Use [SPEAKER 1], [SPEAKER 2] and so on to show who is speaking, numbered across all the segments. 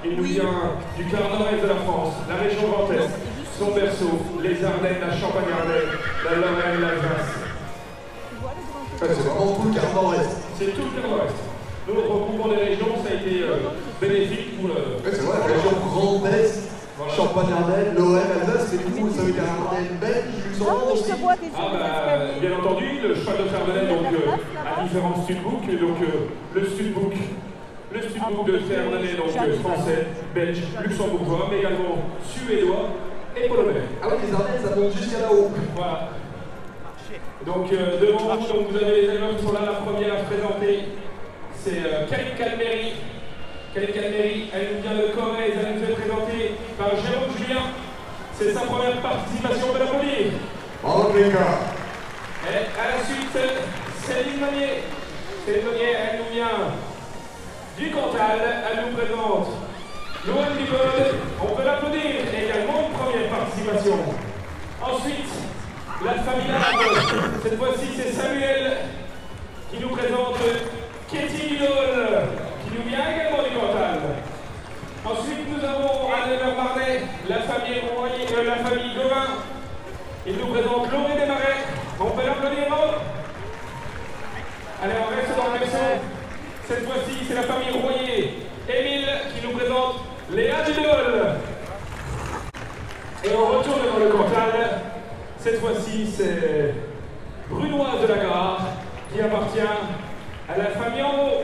[SPEAKER 1] Il nous vient du quart nord-est de la France, la région Grand Est, son berceau, les Ardennes, la Champagne-Ardenne, la Lorraine, l'Alsace.
[SPEAKER 2] C'est vraiment tout le quart nord-est.
[SPEAKER 1] C'est tout le quart nord-est. Nous, au regroupement des régions, ça a été bénéfique pour le...
[SPEAKER 2] C'est vrai, la région Grand Est, voilà. Champagne-Ardenne, Lorraine, Alsace, c'est tout, ça veut dire Ardennes, Belge, Luxembourg aussi.
[SPEAKER 1] Bien entendu, le cheval de Ferdinand donc à différents studbooks, donc le studbook de Ferdinand donc français, belge, luxembourgeois, mais également suédois et polonais.
[SPEAKER 2] Ah oui, les Ardennes, ça monte jusqu'à là-haut.
[SPEAKER 1] Voilà. Donc devant vous, donc, vous avez les élèves qui sont là. La première à se présenter, c'est Kaline Calmeri. Kaline Calmeri, elle nous vient de Corrèze, elle nous est présentée par Jérôme Julien. C'est sa première participation, on peut l'applaudir.
[SPEAKER 2] Bravo les gars.
[SPEAKER 1] Et à la suite, Céline Monnier. Céline Monnier, elle nous vient du Cantal, elle nous présente Loan Bibod, on peut l'applaudir, également une première participation. Ensuite, la famille Larde, cette fois-ci c'est Samuel qui nous présente Katie Lidol, qui nous vient également du Cantal. Ensuite, nous avons à Never-Marnay, la famille Gauvin. Il nous présente Laurie Desmarais. On peut l'applaudir, non? Allez, on reste dans le même son. Cette fois-ci, c'est la famille Royer. Émile qui nous présente Léa Dudol. Et on retourne dans le Cantal. Cette fois-ci, c'est Brunoise de la Gare qui appartient à la famille Enro.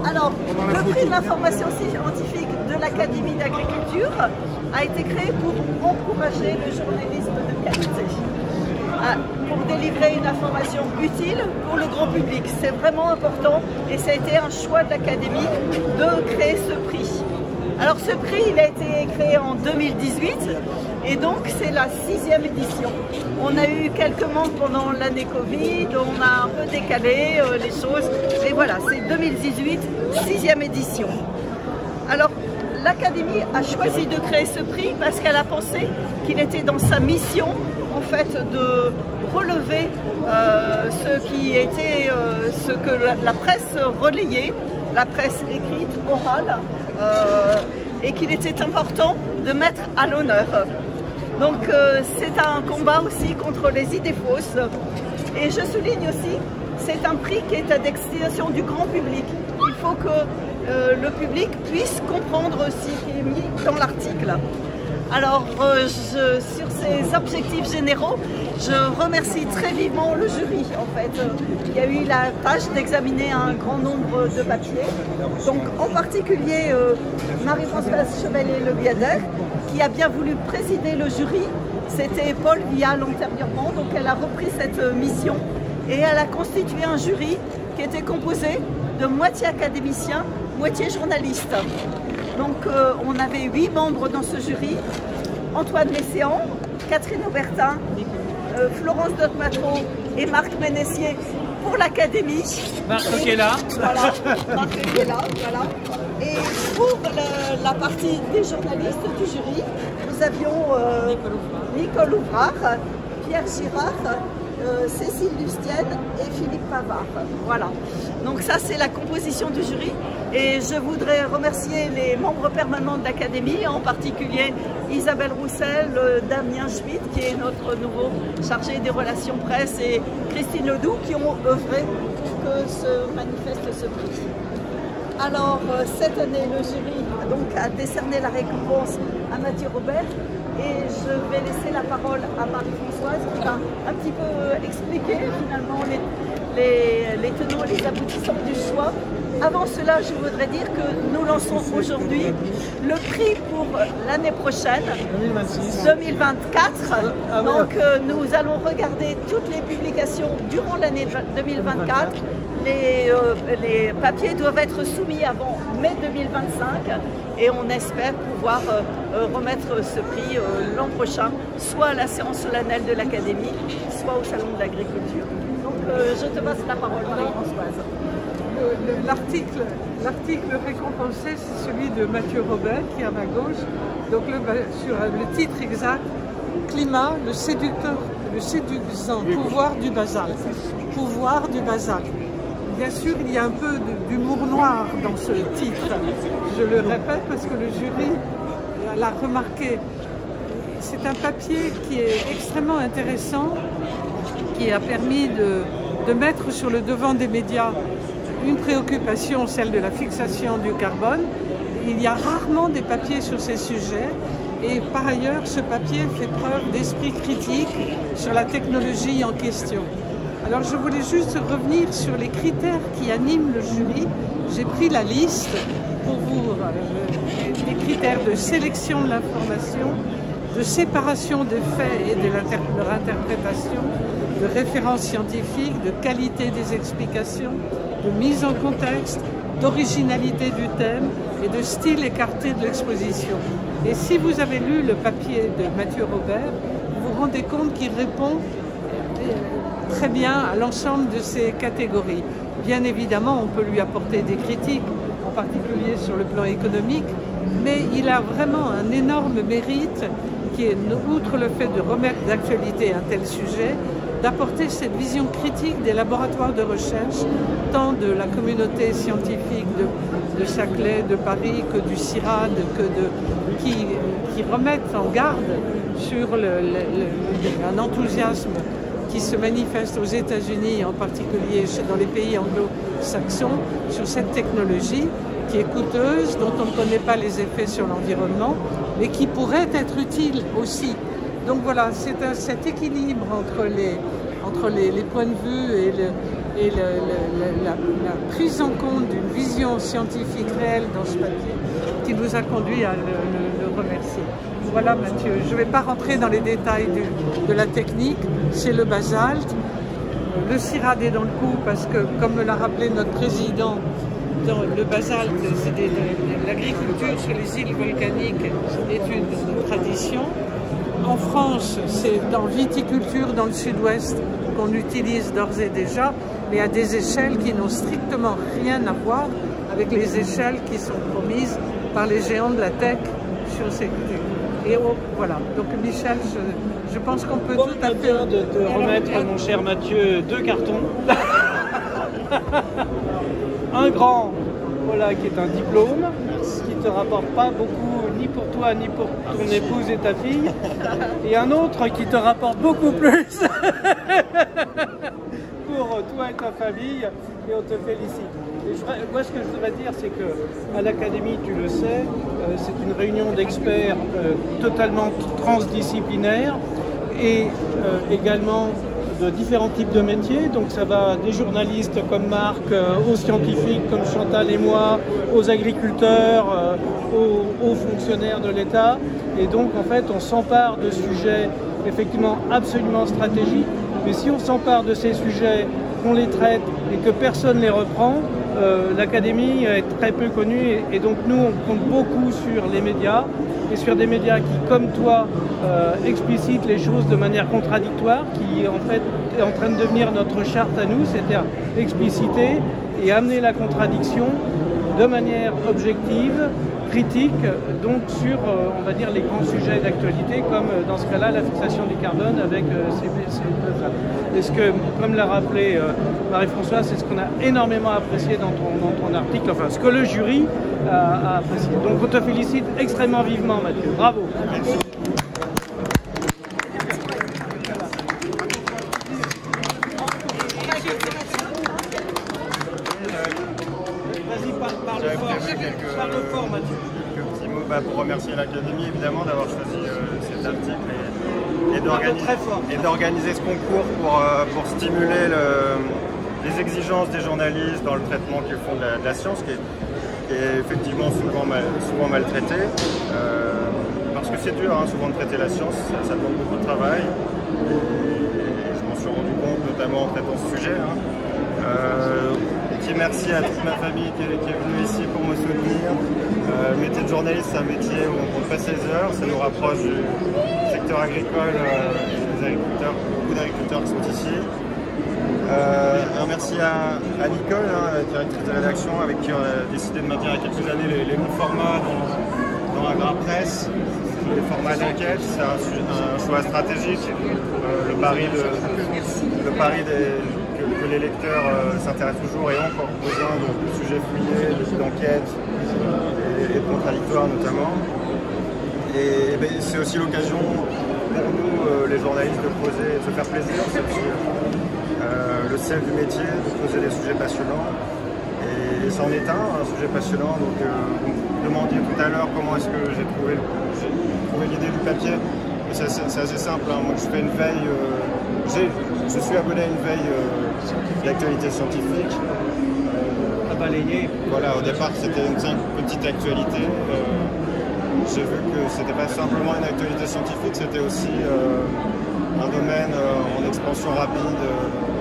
[SPEAKER 3] Alors, le prix de l'information scientifique de l'Académie d'agriculture a été créé pour encourager le journalisme de qualité, pour délivrer une information utile pour le grand public. C'est vraiment important et ça a été un choix de l'Académie de créer ce prix. Alors ce prix, il a été créé en 2018 et donc c'est la 6e édition. On a eu quelques manques pendant l'année Covid, on a un peu décalé les choses, et voilà, c'est 2018, 6e édition. Alors l'Académie a choisi de créer ce prix parce qu'elle a pensé qu'il était dans sa mission en fait de relever ce que la presse relayait, la presse écrite, orale, et qu'il était important de mettre à l'honneur. Donc c'est un combat aussi contre les idées fausses. Et je souligne aussi, c'est un prix qui est à destination du grand public. Il faut que le public puisse comprendre ce qui est mis dans l'article. Alors, sur ces objectifs généraux, je remercie très vivement le jury, en fait. Il y a eu la tâche d'examiner un grand nombre de papiers. Donc, en particulier, Marie-Françoise Chevalier-Le Biadet, qui a bien voulu présider le jury. C'était Paul Vial antérieurement, donc elle a repris cette mission. Et elle a constitué un jury qui était composé de moitié académiciens, moitié journalistes. Donc on avait 8 membres dans ce jury, Antoine Messéan, Catherine Aubertin, Florence Dotmatro et Marc Ménessier pour l'Académie.
[SPEAKER 4] Marc qui est là.
[SPEAKER 3] Voilà, Marc qui est là, voilà. Et pour la partie des journalistes du jury, nous avions Nicole Ouvrard, Pierre Girard, Cécile Lustienne et Philippe Pavard. Voilà. Donc ça c'est la composition du jury et je voudrais remercier les membres permanents de l'Académie, en particulier Isabelle Roussel, Damien Schmitt qui est notre nouveau chargé des relations presse et Christine Ledoux qui ont œuvré pour que se manifeste ce prix. Alors cette année le jury a décerné la récompense à Mathieu Robert. Et je vais laisser la parole à Marie-Françoise qui va un petit peu expliquer finalement les tenants et les aboutissants du choix. Avant cela, je voudrais dire que nous lançons aujourd'hui le prix pour l'année prochaine, 2024. Donc nous allons regarder toutes les publications durant l'année 2024. Les papiers doivent être soumis avant mai 2025 et on espère pouvoir remettre ce prix l'an prochain, soit à la séance solennelle de l'Académie, soit au Salon de l'Agriculture. Donc je te passe la parole, Marie-Françoise.
[SPEAKER 5] L'article récompensé, c'est celui de Mathieu Robert, qui est à ma gauche. Donc sur le titre exact, Climat, le séduisant pouvoir du basalte. Pouvoir du basalte. bien sûr, il y a un peu d'humour noir dans ce titre. Je le répète parce que le jury l'a remarqué. C'est un papier qui est extrêmement intéressant, qui a permis de mettre sur le devant des médias une préoccupation, celle de la fixation du carbone. Il y a rarement des papiers sur ces sujets et par ailleurs, ce papier fait preuve d'esprit critique sur la technologie en question. Alors je voulais juste revenir sur les critères qui animent le jury. J'ai pris la liste pour vous, des critères de sélection de l'information, de séparation des faits et de leur interprétation, de référence scientifique, de qualité des explications, de mise en contexte, d'originalité du thème et de style écarté de l'exposition. Et si vous avez lu le papier de Mathieu Robert, vous vous rendez compte qu'il répond très bien à l'ensemble de ces catégories. Bien évidemment, on peut lui apporter des critiques, en particulier sur le plan économique, mais il a vraiment un énorme mérite qui est, outre le fait de remettre d'actualité un tel sujet, d'apporter cette vision critique des laboratoires de recherche, tant de la communauté scientifique de Saclay, de Paris, que du CIRAD, qui remettent en garde sur un enthousiasme qui se manifeste aux États-Unis, en particulier dans les pays anglo-saxons, sur cette technologie qui est coûteuse, dont on ne connaît pas les effets sur l'environnement, mais qui pourrait être utile aussi. Donc voilà, c'est cet équilibre entre les points de vue et la prise en compte d'une vision scientifique réelle dans ce papier qui nous a conduit à le remercier. Voilà Mathieu, je ne vais pas rentrer dans les détails de la technique, c'est le basalte. Le CIRAD est dans le coup parce que, comme me l'a rappelé notre président, dans le basalte, c'est l'agriculture sur les îles volcaniques est une tradition. En France, c'est dans viticulture dans le sud-ouest qu'on utilise d'ores et déjà, mais à des échelles qui n'ont strictement rien à voir avec les échelles qui sont promises par les géants de la tech sur ces cultures. Et voilà, donc Michel, je pense qu'on peut tout à fait...
[SPEAKER 4] de te remettre, mon cher Mathieu, 2 cartons. Un grand, voilà, qui est un diplôme, qui ne te rapporte pas beaucoup, ni pour toi, ni pour ton épouse et ta fille. Et un autre qui te rapporte beaucoup plus pour toi et ta famille, et on te félicite. Et moi, ce que je voudrais dire, c'est qu'à l'Académie, tu le sais, c'est une réunion d'experts totalement transdisciplinaire et également de différents types de métiers. Donc ça va des journalistes comme Marc, aux scientifiques comme Chantal et moi, aux agriculteurs, aux fonctionnaires de l'État. Et donc en fait, on s'empare de sujets effectivement absolument stratégiques. Mais si on s'empare de ces sujets, qu'on les traite et que personne ne les reprend, l'Académie est très peu connue et donc nous on compte beaucoup sur les médias et sur des médias qui, comme toi, explicitent les choses de manière contradictoire, qui en fait est en train de devenir notre charte à nous, c'est-à-dire expliciter et amener la contradiction de manière objective, critique, donc sur, on va dire, les grands sujets d'actualité, comme dans ce cas-là, la fixation du carbone avec ces et ce que, comme l'a rappelé Marie-Françoise, c'est ce qu'on a énormément apprécié dans ton article, enfin ce que le jury a apprécié. Donc on te félicite extrêmement vivement, Mathieu. Bravo. Merci.
[SPEAKER 6] Pour remercier l'Académie évidemment d'avoir choisi cet article et d'organiser ce concours pour stimuler les exigences des journalistes dans le traitement qu'ils font de la science, qui est effectivement souvent maltraité, parce que c'est dur souvent de traiter la science, ça demande beaucoup de travail, et je m'en suis rendu compte notamment en traitant ce sujet. Merci à toute ma famille qui est venue ici pour me soutenir. Le métier de journaliste, c'est un métier où on fait 16 heures, ça nous rapproche du secteur agricole, des agriculteurs, beaucoup d'agriculteurs qui sont ici. Un merci à Nicole, directrice de rédaction, avec qui on a décidé de maintenir il y a quelques années les longs formats dans Agrapresse, les formats d'enquête. C'est un choix stratégique. Le pari que que les lecteurs s'intéressent toujours et ont encore besoin de sujets fouillés, d'enquêtes et de contradictoires notamment. Et ben, c'est aussi l'occasion pour nous, les journalistes, de poser, de se faire plaisir. C'est aussi le sel du métier, de poser des sujets passionnants. Et c'en est un sujet passionnant. Donc, vous me demandiez tout à l'heure comment est-ce que j'ai trouvé l'idée du papier. C'est assez simple. Hein. Moi, je fais une veille. Je suis abonné à une veille d'actualité scientifique.
[SPEAKER 4] À balayer.
[SPEAKER 6] Voilà, au départ, c'était une petite actualité. J'ai vu que c'était pas simplement une actualité scientifique, c'était aussi un domaine en expansion rapide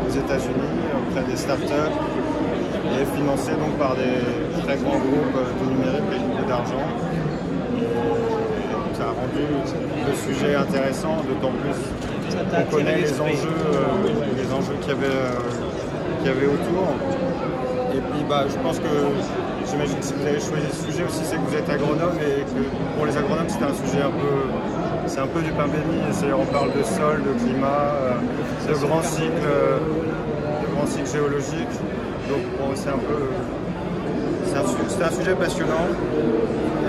[SPEAKER 6] aux États-Unis, auprès des startups, et financé donc par des très grands groupes du numérique avec beaucoup d'argent. Ça a rendu le sujet intéressant, d'autant plus qu'on connaît les enjeux qu'il y avait autour. Et puis je pense que, j'imagine que si vous avez choisi ce sujet aussi, c'est que vous êtes agronome et que pour les agronomes c'est un sujet c'est un peu du pain béni. On parle de sol, de climat, de grands cycles géologiques. Donc bon, c'est un sujet passionnant.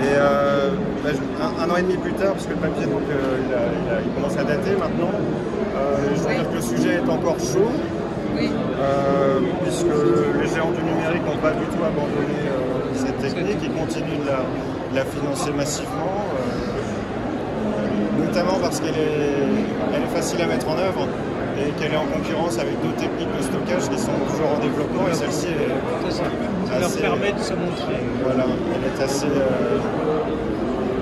[SPEAKER 6] Et un an et demi plus tard, parce que le papier donc, il commence à dater maintenant, je veux dire que le sujet est encore chaud. Oui. Puisque les géants du numérique n'ont pas du tout abandonné cette technique, ils continuent de la financer massivement, notamment parce qu'elle est facile à mettre en œuvre et qu'elle est en concurrence avec d'autres techniques de stockage qui sont toujours en développement, et celle-ci
[SPEAKER 4] ça leur permet de se montrer.
[SPEAKER 6] Voilà, elle est assez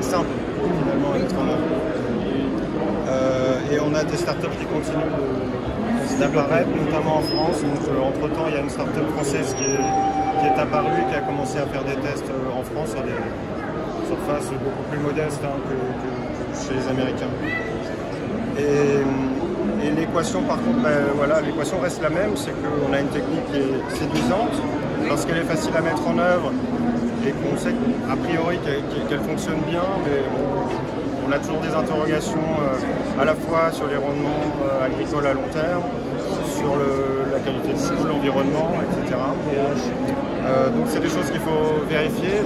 [SPEAKER 6] simple finalement à mettre en œuvre. Et on a des startups qui continuent d'apparaître, notamment en France. Donc, entre-temps, il y a une start-up française qui est apparue et qui a commencé à faire des tests en France sur des surfaces beaucoup plus modestes que chez les Américains. Et l'équation, par contre, l'équation reste la même, c'est qu'on a une technique qui est séduisante, lorsqu'elle est facile à mettre en œuvre et qu'on sait a priori qu'elle fonctionne bien, mais on a toujours des interrogations à la fois sur les rendements agricoles à long terme, sur la qualité de sol, l'environnement, etc. Donc c'est des choses qu'il faut vérifier.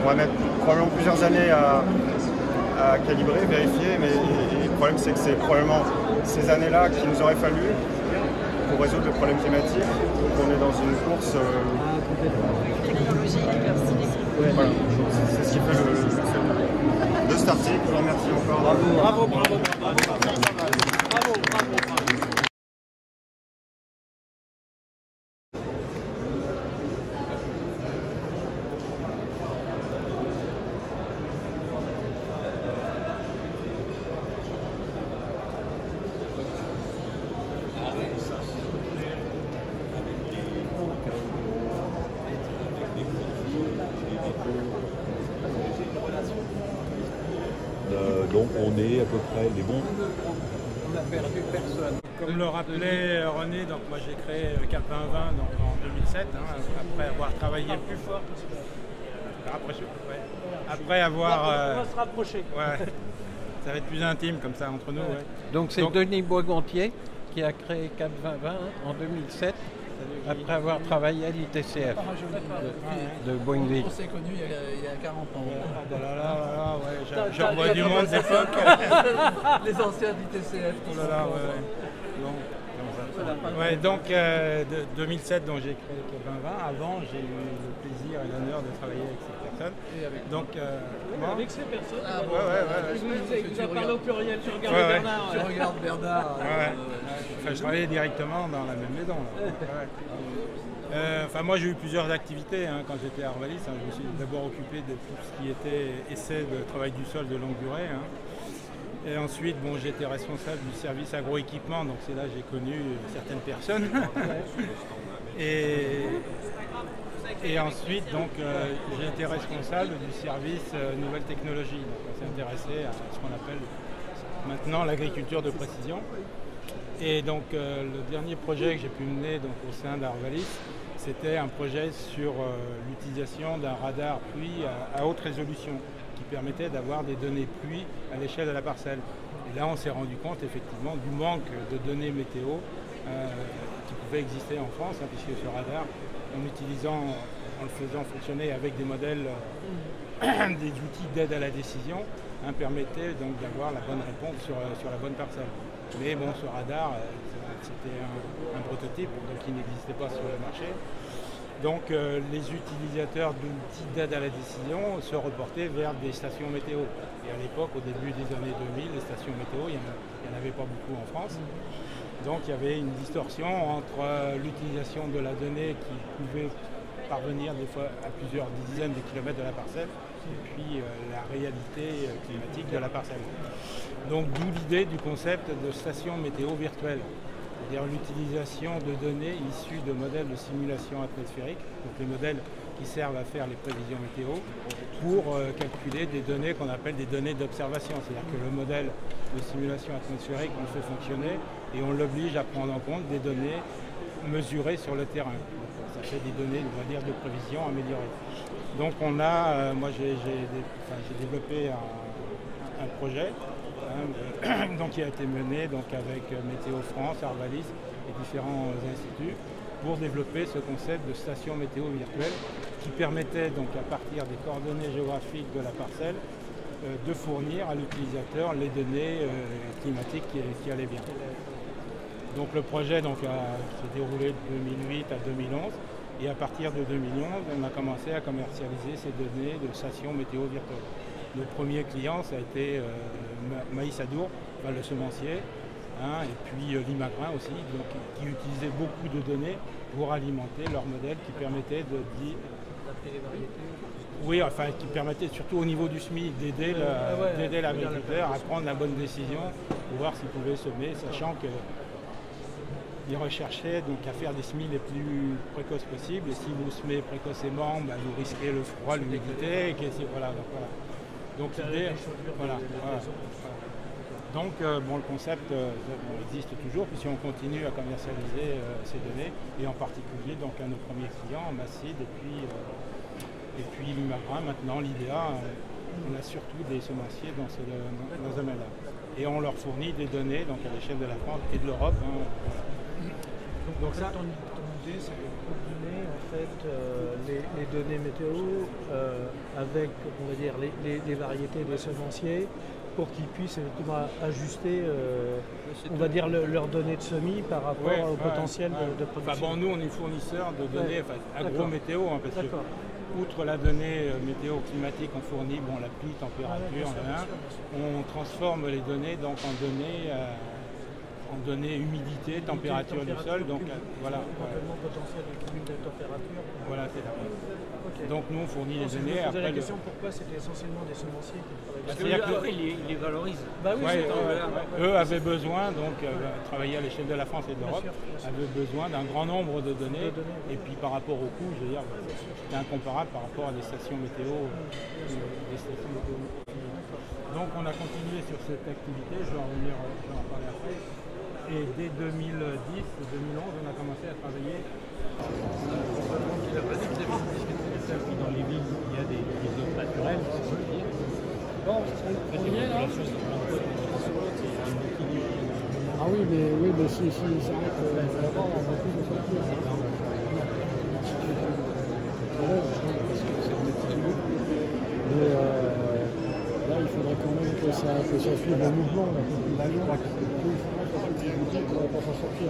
[SPEAKER 6] On va mettre probablement plusieurs années à calibrer, vérifier, mais le problème c'est que c'est probablement ces années-là qu'il nous aurait fallu pour résoudre le problème climatique. Donc on est dans une course
[SPEAKER 3] technologique hyper stylée.
[SPEAKER 6] Voilà, c'est ce qui fait le sel de cet article. Je vous remercie encore.
[SPEAKER 4] Bravo.
[SPEAKER 7] Donc on est à peu près les bons.
[SPEAKER 4] On n'a perdu personne.
[SPEAKER 8] Comme le rappelait René, donc moi j'ai créé Cap 2020 donc en 2007, après avoir travaillé plus fort. Après avoir.
[SPEAKER 4] On va se rapprocher.
[SPEAKER 8] Ouais, ça va être plus intime comme ça entre nous. Ouais.
[SPEAKER 4] Donc c'est Denis Boisgontier qui a créé Cap 2020 en 2007. Après avoir travaillé à l'ITCF de Boinville.
[SPEAKER 9] On s'est connus il y a 40 ans.
[SPEAKER 8] Je revois du monde d'époque.
[SPEAKER 9] Les anciens d'ITCF.
[SPEAKER 8] Oh là là, ouais. Donc 2007, donc j'ai créé Cap 2020. Avant, j'ai eu le plaisir et l'honneur de travailler avec ces personnes. Donc,
[SPEAKER 9] avec ces personnes.
[SPEAKER 4] Tu as parlé au pluriel, tu regardes Bernard.
[SPEAKER 9] Tu regardes Bernard.
[SPEAKER 8] Enfin, je travaillais directement dans la même maison. Moi j'ai eu plusieurs activités quand j'étais à Arvalis. Je me suis d'abord occupé de tout ce qui était essai de travail du sol de longue durée. Et ensuite, j'étais responsable du service agroéquipement, donc c'est là que j'ai connu certaines personnes. Et ensuite, j'ai été responsable du service nouvelles technologies. Donc, on s'est intéressé à ce qu'on appelle maintenant l'agriculture de précision. Et donc, le dernier projet que j'ai pu mener au sein d'Arvalis, c'était un projet sur l'utilisation d'un radar pluie à haute résolution qui permettait d'avoir des données pluie à l'échelle de la parcelle. Et là, on s'est rendu compte effectivement du manque de données météo qui pouvait exister en France, hein, puisque ce radar, en le faisant fonctionner avec des modèles, des outils d'aide à la décision, hein, permettait donc d'avoir la bonne réponse sur la bonne parcelle. Mais bon, ce radar, c'était un prototype, donc il n'existait pas sur le marché. Donc les utilisateurs d'outils d'aide à la décision se reportaient vers des stations météo. Et à l'époque, au début des années 2000, les stations météo, il n'y en avait pas beaucoup en France. Donc il y avait une distorsion entre l'utilisation de la donnée qui pouvait parvenir des fois à plusieurs dizaines de kilomètres de la parcelle et puis la réalité climatique de la parcelle. Donc d'où l'idée du concept de station météo virtuelle. C'est-à-dire l'utilisation de données issues de modèles de simulation atmosphérique, donc les modèles qui servent à faire les prévisions météo, pour calculer des données qu'on appelle des données d'observation. C'est-à-dire que le modèle de simulation atmosphérique, on le fait fonctionner et on l'oblige à prendre en compte des données mesurées sur le terrain. Donc, ça fait des données, on va dire, de prévision améliorées. Donc on a, moi j'ai développé un projet donc, qui a été mené donc, avec Météo France, Arvalis et différents instituts pour développer ce concept de station météo virtuelle qui permettait donc à partir des coordonnées géographiques de la parcelle de fournir à l'utilisateur les données climatiques qui allaient bien. Donc le projet s'est déroulé de 2008 à 2011 et à partir de 2011 on a commencé à commercialiser ces données de station météo virtuelle. Nos premiers clients, ça a été Maïs Adour, le semencier, hein, et puis Limagrin aussi, donc, qui utilisaient beaucoup de données pour alimenter leur modèle qui permettait de dire... Oui, enfin, qui permettait surtout au niveau du SMI d'aider l'agriculteur à prendre la bonne décision pour voir s'il pouvait semer, sachant qu'il recherchait donc à faire des semis les plus précoces possibles, et si vous semez précocement, bah, vous risquez le froid, l'humidité, et voilà. Donc l'idée, Donc bon, le concept existe toujours, puisqu'on continue à commercialiser ces données, et en particulier donc à nos premiers clients, Massid et puis Limagrin, maintenant l'IDEA, on a surtout des semenciers dans ce domaine-là. Et on leur fournit des données donc à l'échelle de la France et de l'Europe. Hein.
[SPEAKER 4] Donc ça, ton idée, c'est de combiner en fait les données météo avec, on va dire, les variétés des semenciers pour qu'ils puissent effectivement ajuster, on va dire, leurs données de semis par rapport au potentiel de production.
[SPEAKER 8] Enfin, bon, nous, on est fournisseurs de données agro-météo, hein, parce que outre la donnée météo climatique, on fournit la pluie, température, on transforme les données donc en données humidité, température du sol, donc voilà.
[SPEAKER 4] Potentiel de cumul de température.
[SPEAKER 8] Voilà, c'est ça. Okay. Donc nous on fournit les données.
[SPEAKER 4] Après la question pourquoi c'était essentiellement des semenciers qui travaillaient.
[SPEAKER 9] Parce qu'ils les valorisent.
[SPEAKER 4] Bah oui,
[SPEAKER 8] eux avaient besoin, donc travailler à l'échelle de la France et de l'Europe, avaient besoin d'un grand nombre de données. Et puis par rapport au coût, je veux dire, c'était incomparable par rapport à des stations météo. Donc on a continué sur cette activité, je vais en parler après. Et dès 2010-2011, on a commencé à travailler. Dans les villes, il y a des zones naturelles.
[SPEAKER 10] Bon, on y est là. Ah oui, mais si ça arrête d'abord, on va plus de sortir. Mais là, il faudrait quand même que ça suive le mouvement. On ne va pas s'en sortir.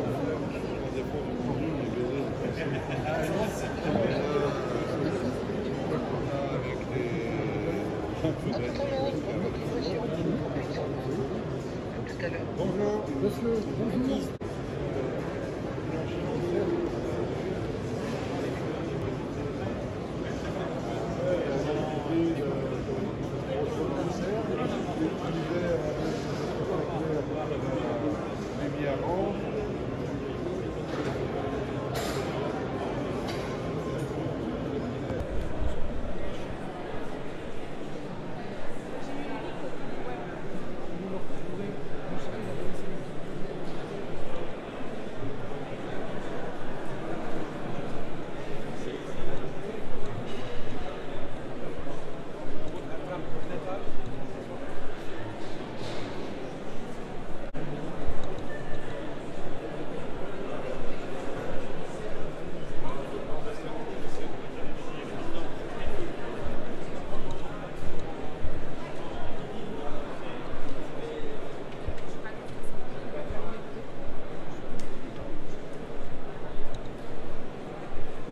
[SPEAKER 10] Bonjour. Monsieur, bonjour.